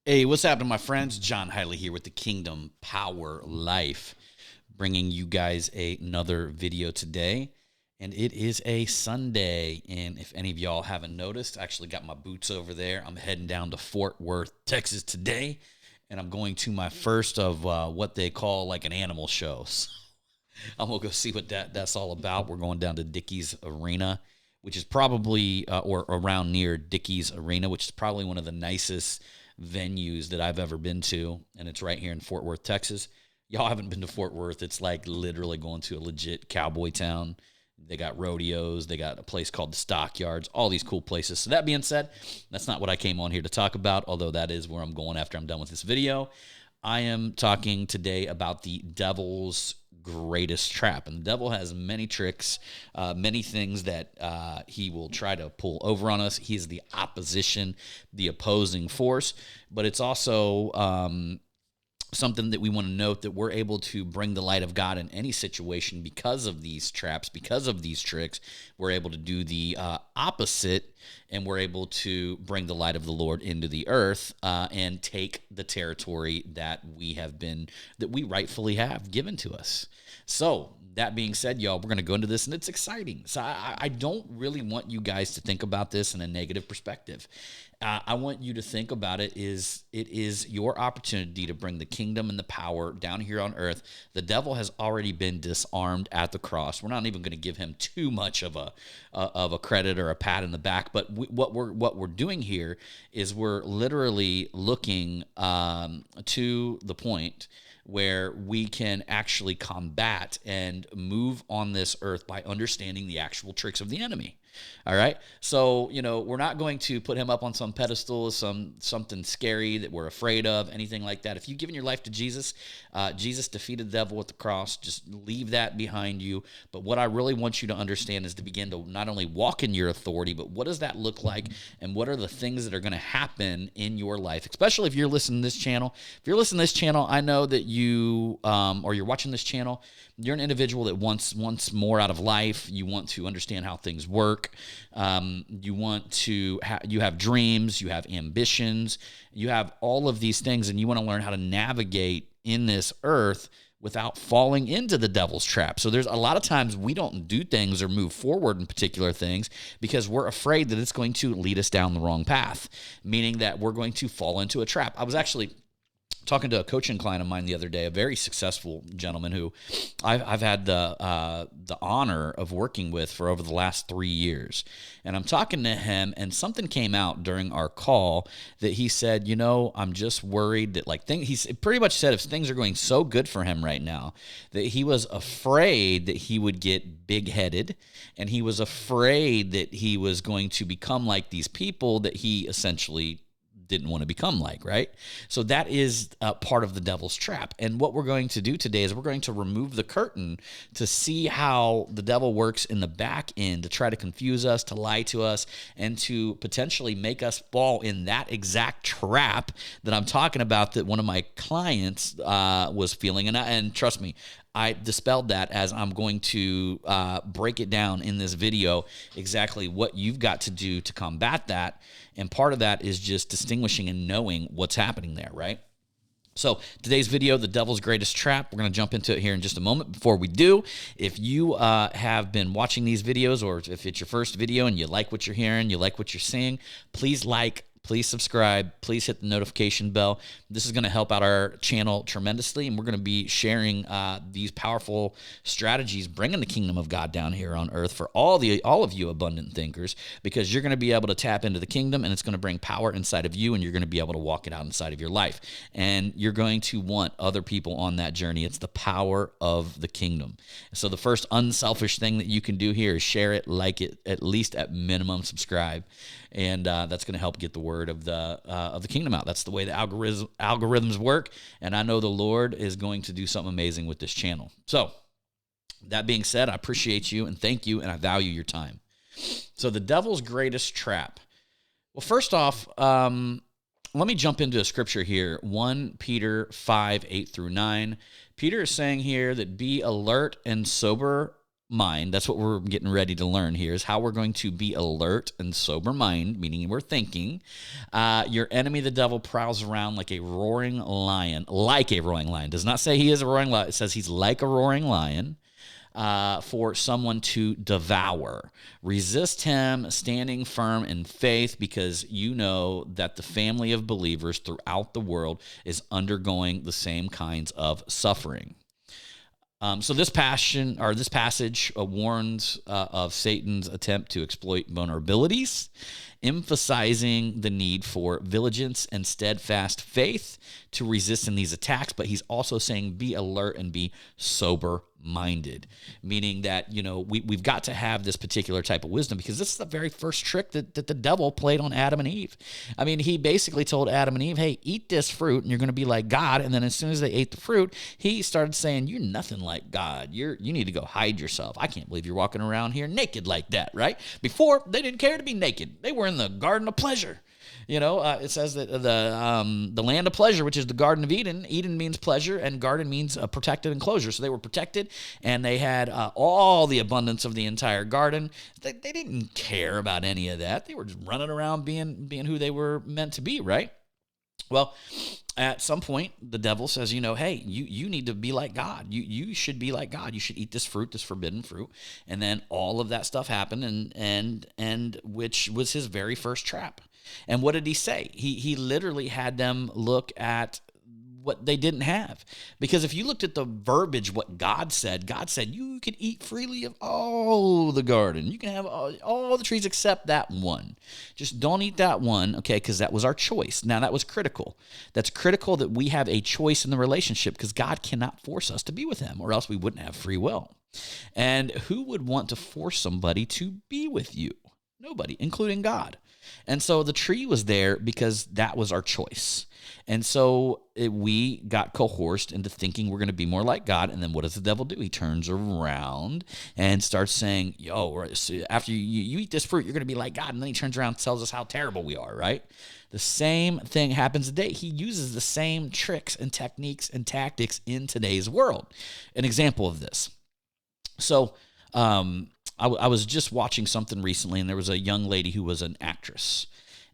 Hey, what's happening, my friends? John Highley here with the Kingdom Power Life, bringing you guys another video today. And it is a Sunday. And if any of y'all haven't noticed, I actually got my boots over there. I'm heading down to Fort Worth, Texas today. And I'm going to my first of what they call like an animal show. So I'm going to go see what that's all about. We're going down to Dickey's Arena, which is probably, or around near Dickey's Arena, which is probably one of the nicest venues that I've ever been to, and it's right here in Fort Worth, Texas. Y'all haven't been to Fort Worth. It's like literally going to a legit cowboy town. They got rodeos. They got a place called the Stockyards, all these cool places. So that being said, that's not what I came on here to talk about, although that is where I'm going after I'm done with this video. I am talking today about the devil's greatest trap. And the devil has many tricks, many things that he will try to pull over on us. He's the opposition, the opposing force, but it's also something that we want to note, that we're able to bring the light of God in any situation because of these traps, because of these tricks. We're able to do the opposite, and we're able to bring the light of the Lord into the earth and take the territory that we rightfully have given to us. So that being said, y'all, we're going to go into this, and it's exciting. So I don't really want you guys to think about this in a negative perspective. I want you to think about it is your opportunity to bring the kingdom and the power down here on earth. The devil has already been disarmed at the cross. We're not even going to give him too much of a credit or a pat in the back. But what we're doing here is we're literally looking to the point where we can actually combat and move on this earth by understanding the actual tricks of the enemy. All right. So, we're not going to put him up on some pedestal, something scary that we're afraid of, anything like that. If you've given your life to Jesus, Jesus defeated the devil at the cross. Just leave that behind you. But what I really want you to understand is to begin to not only walk in your authority, but what does that look like? And what are the things that are going to happen in your life, especially if you're listening to this channel. If you're listening to this channel, I know that you, or you're watching this channel, you're an individual that wants more out of life. You want to understand how things work. You want to you have dreams, you have ambitions, you have all of these things, and you want to learn how to navigate in this earth without falling into the devil's trap. So there's a lot of times we don't do things or move forward in particular things because we're afraid that it's going to lead us down the wrong path, meaning that we're going to fall into a trap. I was actually talking to a coaching client of mine the other day, a very successful gentleman who I've had the honor of working with for over the last 3 years. And I'm talking to him, and something came out during our call that he said, I'm just worried that he pretty much said if things are going so good for him right now, that he was afraid that he would get big-headed, and he was afraid that he was going to become like these people that he essentially didn't want to become like, right? So that is part of the devil's trap. And what we're going to do today is we're going to remove the curtain to see how the devil works in the back end to try to confuse us, to lie to us, and to potentially make us fall in that exact trap that I'm talking about that one of my clients was feeling. And trust me, I dispelled that as I'm going to break it down in this video exactly what you've got to do to combat that. And part of that is just distinguishing and knowing what's happening there, right? So today's video, the devil's greatest trap, we're going to jump into it here in just a moment. Before we do, if you have been watching these videos, or if it's your first video and you like what you're hearing, you like what you're seeing, please please subscribe, please hit the notification bell. This is going to help out our channel tremendously, and we're going to be sharing these powerful strategies, bringing the kingdom of God down here on earth for all of you abundant thinkers, because you're going to be able to tap into the kingdom, and it's going to bring power inside of you, and you're going to be able to walk it out inside of your life. And you're going to want other people on that journey. It's the power of the kingdom. So the first unselfish thing that you can do here is share it, like it, at least at minimum subscribe. And that's going to help get the word of the kingdom out. That's the way the algorithms work, and I know the Lord is going to do something amazing with this channel. So that being said, I appreciate you and thank you, and I value your time. So the devil's greatest trap. Well, first off, let me jump into a scripture here. 1 Peter 5, 8 through 9. Peter is saying here that be alert and sober mind. That's what we're getting ready to learn here, is how we're going to be alert and sober mind, meaning we're thinking. Your enemy, the devil, prowls around like a roaring lion, Does not say he is a roaring lion. It says he's like a roaring lion. For someone to devour. Resist him, standing firm in faith, because you know that the family of believers throughout the world is undergoing the same kinds of suffering. So this passage warns of Satan's attempt to exploit vulnerabilities, emphasizing the need for vigilance and steadfast faith to resist in these attacks. But he's also saying be alert and be sober-minded, meaning that, we've got to have this particular type of wisdom, because this is the very first trick that the devil played on Adam and Eve. I mean, he basically told Adam and Eve, hey, eat this fruit and you're going to be like God. And then as soon as they ate the fruit, he started saying, you're nothing like God. You need to go hide yourself. I can't believe you're walking around here naked like that, right? Before, they didn't care to be naked. They were in the garden of pleasure. It says that the land of pleasure, which is the Garden of Eden. Eden means pleasure, and garden means protected enclosure. So they were protected, and they had all the abundance of the entire garden. They didn't care about any of that. They were just running around being who they were meant to be, right? Well, at some point, the devil says, hey, you need to be like God. You should be like God. You should eat this fruit, this forbidden fruit. And then all of that stuff happened, and which was his very first trap. And what did he say? He literally had them look at what they didn't have. Because if you looked at the verbiage, what God said you could eat freely of all the garden. You can have all the trees except that one. Just don't eat that one, okay, because that was our choice. Now, that was critical. That's critical that we have a choice in the relationship, because God cannot force us to be with him, or else we wouldn't have free will. And who would want to force somebody to be with you? Nobody, including God. And so the tree was there because that was our choice. And so we got coerced into thinking we're going to be more like God. And then what does the devil do? He turns around and starts saying, after you eat this fruit, you're going to be like God. And then he turns around and tells us how terrible we are, right? The same thing happens today. He uses the same tricks and techniques and tactics in today's world. An example of this. So, I was just watching something recently, and there was a young lady who was an actress,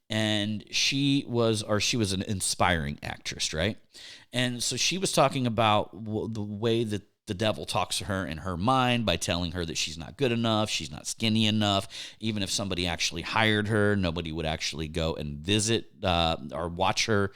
and she was an inspiring actress, right? And so she was talking about the way that the devil talks to her in her mind by telling her that she's not good enough, she's not skinny enough. Even if somebody actually hired her, nobody would actually go and visit or watch her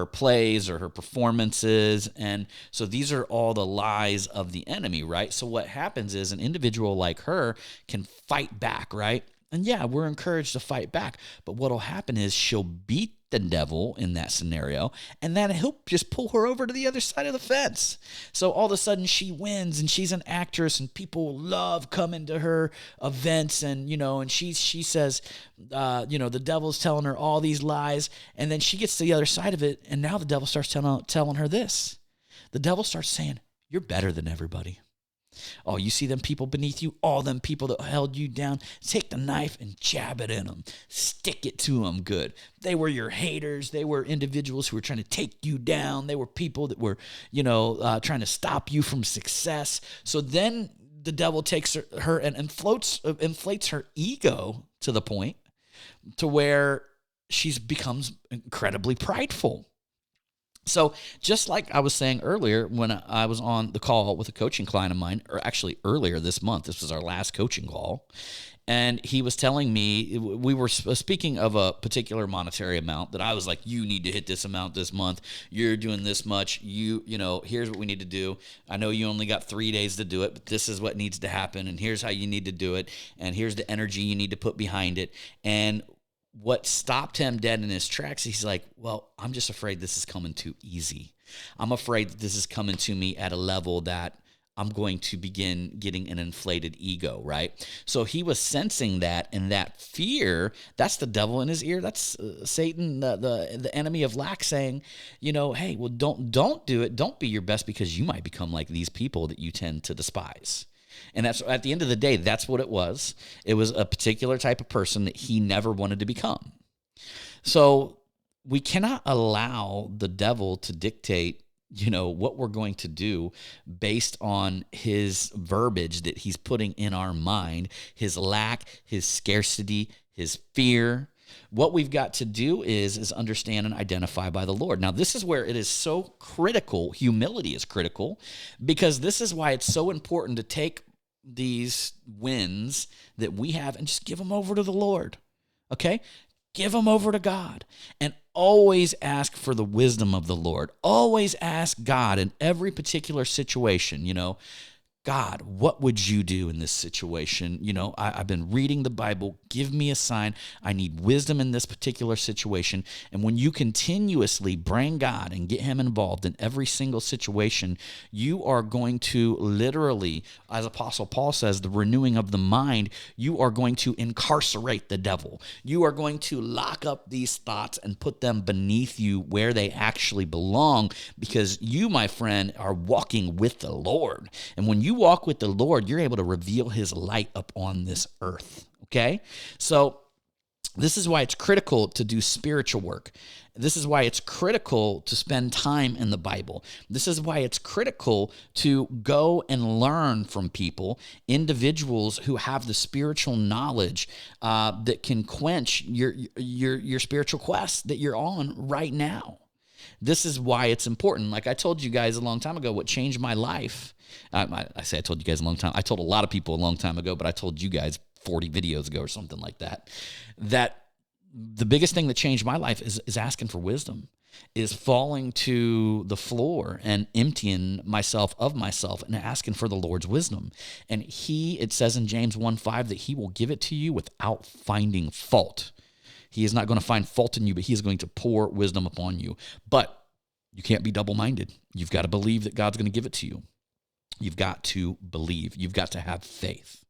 plays or her performances. And so these are all the lies of the enemy, right? So what happens is an individual like her can fight back, right? And yeah, we're encouraged to fight back. But what will happen is she'll beat the devil in that scenario, and then he'll just pull her over to the other side of the fence. So all of a sudden she wins, and she's an actress, and people love coming to her events, and and she says, the devil's telling her all these lies, and then she gets to the other side of it, and now the devil starts telling her this. The devil starts saying, you're better than everybody. Oh, you see them people beneath you, all them people that held you down, take the knife and jab it in them. Stick it to them good. They were your haters. They were individuals who were trying to take you down. They were people that were, trying to stop you from success. So then the devil takes her and inflates her ego to the point to where she becomes incredibly prideful. So just like I was saying earlier when I was on the call with a coaching client of mine, or actually earlier this month, this was our last coaching call, and he was telling me, we were speaking of a particular monetary amount that I was like, you need to hit this amount this month. You're doing this much. Here's what we need to do. I know you only got 3 days to do it, but this is what needs to happen, and here's how you need to do it, and here's the energy you need to put behind it. And what stopped him dead in his tracks, he's like, well, I'm just afraid this is coming too easy. I'm afraid that this is coming to me at a level that I'm going to begin getting an inflated ego, right? So he was sensing that, and that fear, that's the devil in his ear. That's Satan, the enemy of lack, saying, hey, well, don't do it. Don't be your best, because you might become like these people that you tend to despise. And that's, at the end of the day, that's what it was. It was a particular type of person that he never wanted to become. So we cannot allow the devil to dictate what we're going to do based on his verbiage that he's putting in our mind, his lack, his scarcity, his fear. What we've got to do is understand and identify by the Lord. Now, this is where it is so critical. Humility is critical, because this is why it's so important to take these wins that we have and just give them over to the Lord. Okay? Give them over to God, and always ask for the wisdom of the Lord. Always ask God in every particular situation, God, what would you do in this situation? I've been reading the Bible. Give me a sign. I need wisdom in this particular situation. And when you continuously bring God and get him involved in every single situation, you are going to literally, as Apostle Paul says, the renewing of the mind, you are going to incarcerate the devil. You are going to lock up these thoughts and put them beneath you where they actually belong, because you, my friend, are walking with the Lord. And when you walk with the Lord, you're able to reveal his light up on this earth. Okay? So this is why it's critical to do spiritual work. This is why it's critical to spend time in the Bible. This is why it's critical to go and learn from people, individuals who have the spiritual knowledge that can quench your spiritual quest that you're on right now. This is why it's important. Like I told you guys a long time ago, what changed my life. I say I told you guys a long time. I told a lot of people a long time ago, but I told you guys 40 videos ago or something like that, that the biggest thing that changed my life is asking for wisdom, is falling to the floor and emptying myself of myself and asking for the Lord's wisdom. And it says in James 1:5 that he will give it to you without finding fault. He is not going to find fault in you, but he is going to pour wisdom upon you. But you can't be double-minded. You've got to believe that God's going to give it to you. You've got to believe. You've got to have faith.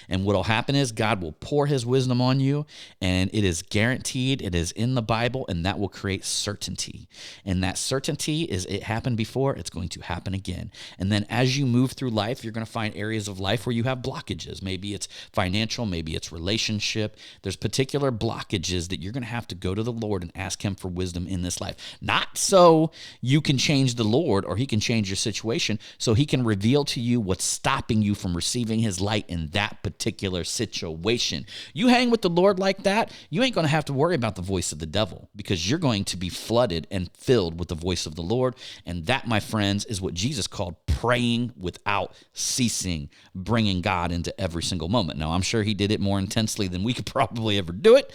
And what will happen is God will pour his wisdom on you, and it is guaranteed. It is in the Bible, and that will create certainty. And that certainty is, it happened before, it's going to happen again. And then as you move through life, you're going to find areas of life where you have blockages. Maybe it's financial, maybe it's relationship. There's particular blockages that you're going to have to go to the Lord and ask him for wisdom in this life. Not so you can change the Lord or he can change your situation, so he can reveal to you what's stopping you from receiving his light in that particular situation. You hang with the Lord like that, you ain't going to have to worry about the voice of the devil, because you're going to be flooded and filled with the voice of the Lord. And that, my friends, is what Jesus called praying without ceasing, bringing God into every single moment. Now, I'm sure he did it more intensely than we could probably ever do it.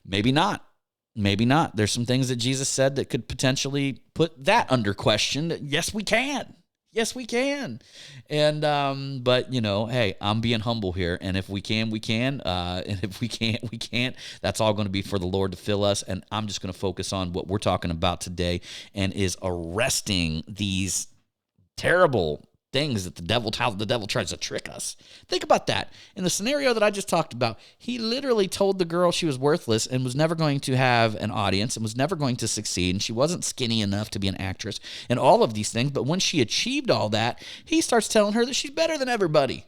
Maybe not. Maybe not. There's some things that Jesus said that could potentially put that under question. Yes, we can. Yes, we can. And, but hey, I'm being humble here. And if we can, we can. And if we can't, we can't. That's all going to be for the Lord to fill us. And I'm just going to focus on what we're talking about today, and is arresting these terrible things that how the devil tries to trick us. Think about that. In the scenario that I just talked about, he literally told the girl she was worthless and was never going to have an audience and was never going to succeed, and she wasn't skinny enough to be an actress and all of these things. But when she achieved all that, he starts telling her that she's better than everybody.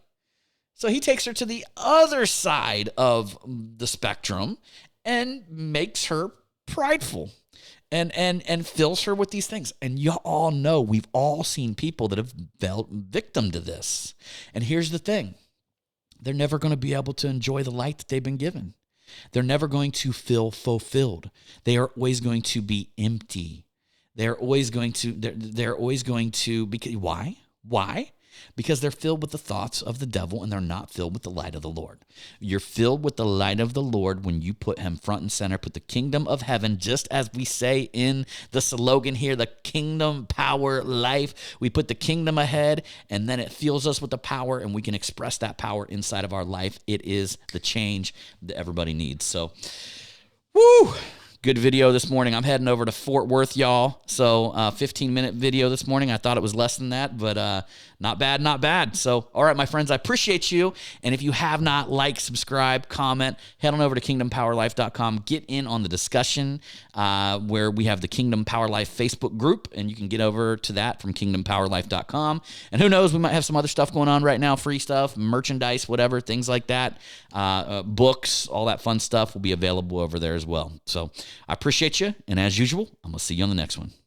So he takes her to the other side of the spectrum and makes her prideful. And fills her with these things. And you all know, we've all seen people that have fell victim to this. And here's the thing. They're never going to be able to enjoy the light that they've been given. They're never going to feel fulfilled. They are always going to be empty. They're always going to, because why? Why? Because they're filled with the thoughts of the devil, and they're not filled with the light of the Lord. You're filled with the light of the Lord when you put him front and center, put the kingdom of heaven, just as we say in the slogan here, the kingdom, power, life. We put the kingdom ahead, and then it fills us with the power, and we can express that power inside of our life. It is the change that everybody needs. So, woo! Good video this morning. I'm heading over to Fort Worth, y'all. So 15-minute video this morning. I thought it was less than that, but not bad, not bad. So, all right, my friends, I appreciate you. And if you have not, like, subscribe, comment, head on over to kingdompowerlife.com. Get in on the discussion where we have the Kingdom Power Life Facebook group, and you can get over to that from kingdompowerlife.com. And who knows, we might have some other stuff going on right now, free stuff, merchandise, whatever, things like that. Books, all that fun stuff will be available over there as well. So I appreciate you, and as usual, I'm going to see you on the next one.